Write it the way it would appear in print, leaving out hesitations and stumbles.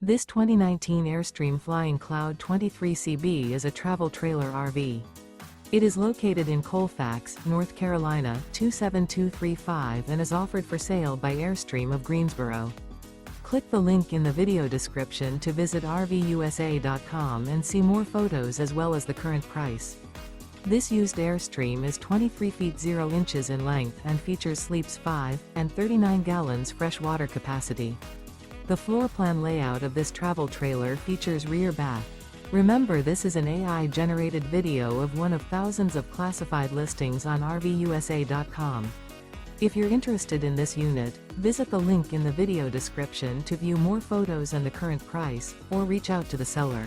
This 2019 Airstream Flying Cloud 23CB is a travel trailer RV. It is located in Colfax, North Carolina 27235 and is offered for sale by Airstream of Greensboro. Click the link in the video description to visit RVUSA.com and see more photos as well as the current price. This used Airstream is 23 feet 0 inches in length and features sleeps 5 and 39 gallons fresh water capacity. The floor plan layout of this travel trailer features rear bath. Remember, this is an AI-generated video of one of thousands of classified listings on RVUSA.com. If you're interested in this unit, visit the link in the video description to view more photos and the current price, or reach out to the seller.